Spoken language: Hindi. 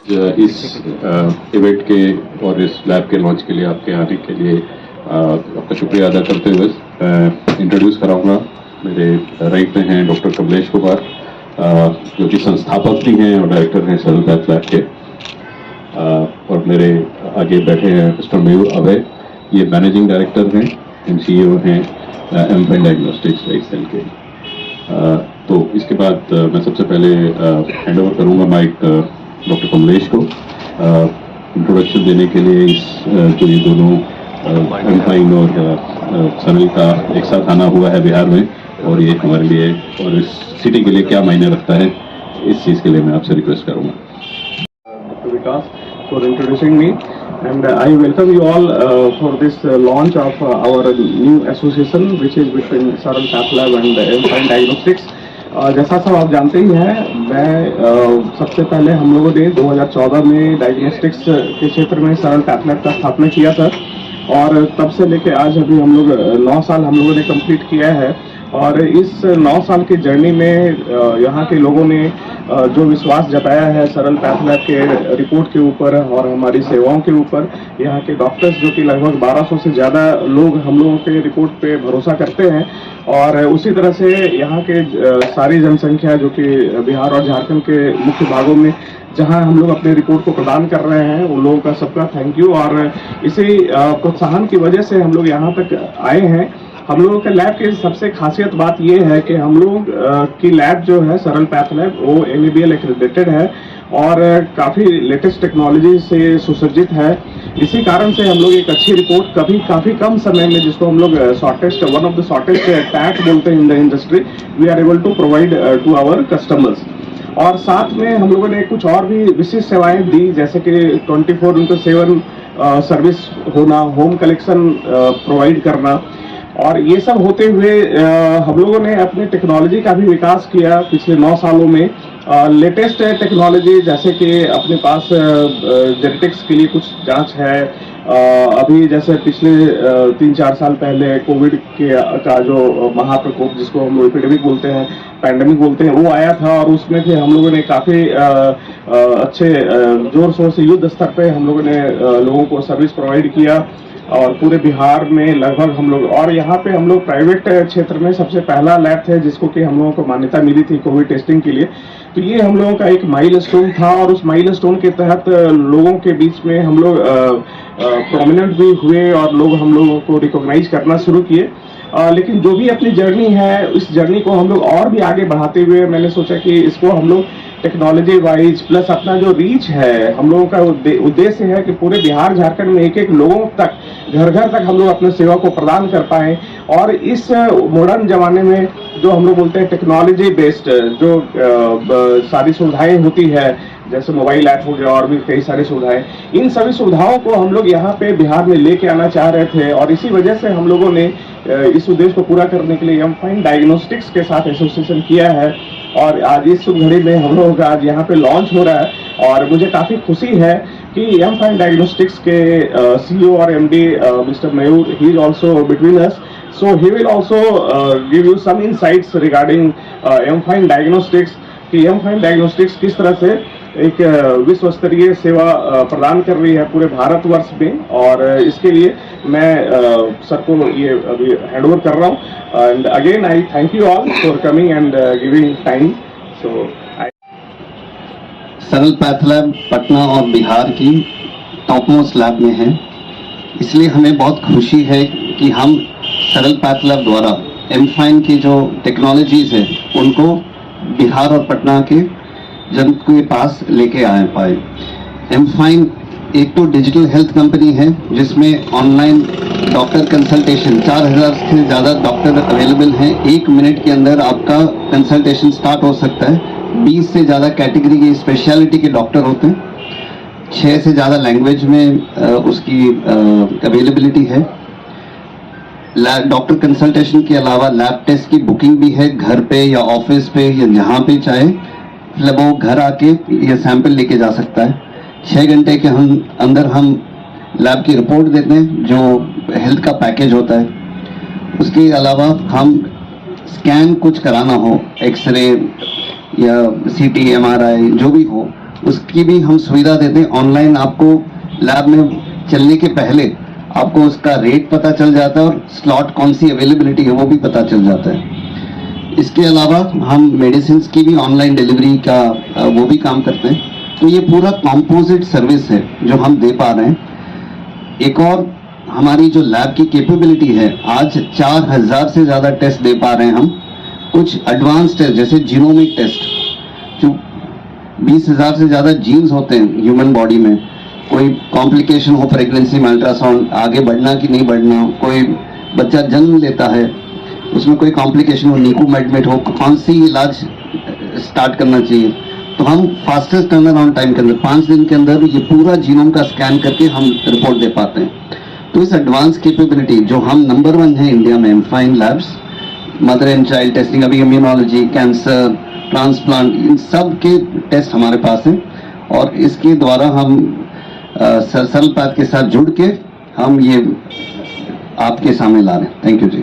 इस इवेंट के और इस लैब के लॉन्च के लिए आपके आने के लिए आपका शुक्रिया अदा करते हुए इंट्रोड्यूस कराऊंगा। मेरे राइट में हैं डॉक्टर कमलेश कुमार, जो कि संस्थापक भी हैं और डायरेक्टर हैं सरल पैथ लैब के। और मेरे आगे बैठे हैं मिस्टर मयूर अभय, ये मैनेजिंग डायरेक्टर हैं एंड CEO हैं एमफाइन डायग्नोस्टिक्स लाइफ सेल के। तो इसके बाद मैं सबसे पहले हैंड ओवर करूंगा माइक डॉक्टर कमलेश को इंट्रोडक्शन देने के लिए। इस जो ये दोनों एमफाइन और सरल का एक साथ आना हुआ है बिहार में, और ये हमारे लिए और इस सिटी के लिए क्या मायने रखता है, इस चीज़ के लिए मैं आपसे रिक्वेस्ट करूंगा। Dr. Vikas for introducing me, and I welcome you all for this launch of our new association which is between Saral Path Lab and M-Fine Diagnostics. जैसा सब आप जानते ही हैं, मैं सबसे पहले हम लोगों ने 2014 में डायग्नोस्टिक्स के क्षेत्र में सरल पैथ लैब का स्थापना किया था, और तब से लेके आज अभी हम लोग 9 साल हम लोगों ने कंप्लीट किया है। और इस 9 साल की जर्नी में यहाँ के लोगों ने जो विश्वास जताया है सरल पैथ लैब के रिपोर्ट के ऊपर और हमारी सेवाओं के ऊपर, यहाँ के डॉक्टर्स जो कि लगभग 1200 से ज़्यादा लोग हम लोगों के रिपोर्ट पे भरोसा करते हैं, और उसी तरह से यहाँ के सारी जनसंख्या जो कि बिहार और झारखंड के मुख्य भागों में जहां हम लोग अपने रिपोर्ट को प्रदान कर रहे हैं, उन लोगों का सबका थैंक यू। और इसी प्रोत्साहन की वजह से हम लोग यहाँ तक आए हैं। हम लोगों के लैब की सबसे खासियत बात यह है कि हम लोग की लैब जो है सरल पैथ लैब, वो NABL एक्रेडिटेड है और काफ़ी लेटेस्ट टेक्नोलॉजी से सुसज्जित है। इसी कारण से हम लोग एक अच्छी रिपोर्ट काफ़ी कम समय में, जिसको हम लोग shortest, one of the shortest tag बोलते हैं in the industry, we are able to provide to our customers. और साथ में हम लोगों ने कुछ और भी विशिष्ट सेवाएं दी, जैसे कि 24/7 सर्विस होना, होम कलेक्शन प्रोवाइड करना, और ये सब होते हुए हम लोगों ने अपने टेक्नोलॉजी का भी विकास किया पिछले 9 सालों में। लेटेस्ट टेक्नोलॉजी जैसे कि अपने पास जेनेटिक्स के लिए कुछ जांच है। अभी जैसे पिछले 3-4 साल पहले कोविड का जो महाप्रकोप, जिसको हम लोग एपिडेमिक बोलते हैं, पैंडेमिक बोलते हैं, वो आया था, और उसमें फिर हम लोगों ने काफ़ी अच्छे जोर शोर से युद्ध स्तर पे हम लोगों ने लोगों को सर्विस प्रोवाइड किया, और पूरे बिहार में लगभग हम लोग, और यहाँ पे हम लोग प्राइवेट क्षेत्र में सबसे पहला लैब थे जिसको कि हम लोगों को मान्यता मिली थी कोविड टेस्टिंग के लिए। तो ये हम लोगों का एक माइलस्टोन था, और उस माइलस्टोन के तहत लोगों के बीच में हम लोग प्रोमिनेंट भी हुए और लोग हम लोगों को रिकॉग्नाइज करना शुरू किए। लेकिन जो भी अपनी जर्नी है, इस जर्नी को हम लोग और भी आगे बढ़ाते हुए मैंने सोचा कि इसको हम लोग टेक्नोलॉजी वाइज प्लस अपना जो रीच है, हम लोगों का उद्देश्य है कि पूरे बिहार झारखंड में एक लोगों तक, घर घर तक हम लोग अपने सेवा को प्रदान कर पाएं। और इस मॉडर्न जमाने में जो हम लोग बोलते हैं टेक्नोलॉजी बेस्ड जो सारी सुविधाएं होती है, जैसे मोबाइल ऐप हो गया और भी कई सारी सुविधाएं, इन सभी सुविधाओं को हम लोग यहाँ पे बिहार में लेके आना चाह रहे थे, और इसी वजह से हम लोगों ने इस उद्देश्य को पूरा करने के लिए M-Fine डायग्नोस्टिक्स के साथ एसोसिएशन किया है। और आज इस घड़ी में हम लोगों का आज यहाँ पे लॉन्च हो रहा है, और मुझे काफ़ी खुशी है कि M-Fine डायग्नोस्टिक्स के CEO और MD mister Mayur, he is also between us, so he will also give you some insights regarding M-Fine diagnostics, कि M-Fine डायग्नोस्टिक्स किस तरह से एक विश्व स्तरीय सेवा प्रदान कर रही है पूरे भारतवर्ष में। और इसके लिए मैं सर को ये अभी हैंड ओवर कर रहा हूँ। And again I thank you all for coming and giving time. So Saral Path lab Patna और बिहार की टॉप मोस्ट लैब में है, इसलिए हमें बहुत खुशी है कि हम सरल पैथ लैब द्वारा M-Fine की जो टेक्नोलॉजीज है उनको बिहार और पटना के जन के पास लेके आए पाए। M-Fine एक तो डिजिटल हेल्थ कंपनी है जिसमें ऑनलाइन डॉक्टर कंसल्टेशन, 4000 से ज़्यादा डॉक्टर अवेलेबल हैं। 1 मिनट के अंदर आपका कंसल्टेशन स्टार्ट हो सकता है। 20 से ज़्यादा कैटेगरी की स्पेशलिटी के डॉक्टर होते हैं। 6 से ज़्यादा लैंग्वेज में उसकी अवेलेबिलिटी है। डॉक्टर कंसल्टेशन के अलावा लैब टेस्ट की बुकिंग भी है, घर पे या ऑफिस पे या जहाँ पे चाहे, मतलब वो घर आके ये सैंपल लेके जा सकता है। 6 घंटे के अंदर हम लैब की रिपोर्ट देते हैं जो हेल्थ का पैकेज होता है। उसके अलावा हम स्कैन कुछ कराना हो, एक्सरे या CT MRI जो भी हो, उसकी भी हम सुविधा देते हैं। ऑनलाइन आपको लैब में चलने के पहले आपको उसका रेट पता चल जाता है और स्लॉट कौन सी अवेलेबिलिटी है वो भी पता चल जाता है। इसके अलावा हम मेडिसिन की भी ऑनलाइन डिलीवरी का वो भी काम करते हैं। तो ये पूरा कॉम्पोजिट सर्विस है जो हम दे पा रहे हैं। एक और हमारी जो लैब की कैपेबिलिटी है, आज 4000 से ज़्यादा टेस्ट दे पा रहे हैं हम। कुछ एडवांस टेस्ट जैसे जीनोमिक टेस्ट, जो 20,000 से ज़्यादा जीन्स होते हैं ह्यूमन बॉडी में। कोई कॉम्प्लिकेशन हो प्रेगनेंसी में, अल्ट्रासाउंड आगे बढ़ना कि नहीं बढ़ना, कोई बच्चा जन्म लेता है उसमें कोई कॉम्प्लिकेशन हो, नीकू में एडमिट हो, कौन सी इलाज स्टार्ट करना चाहिए, तो हम फास्टेस्ट टर्न अराउंड टाइम के अंदर 5 दिन के अंदर ये पूरा जीनोम का स्कैन करके हम रिपोर्ट दे पाते हैं। तो इस एडवांस कैपेबिलिटी जो हम नंबर 1 है इंडिया में, MFine labs, mother and child testing, अभी इम्यूनोलॉजी, कैंसर, ट्रांसप्लांट, इन सब के टेस्ट हमारे पास हैं। और इसके द्वारा हम सरल पाथ के साथ जुड़ के हम ये आपके सामने ला रहे हैं। Thank you ji.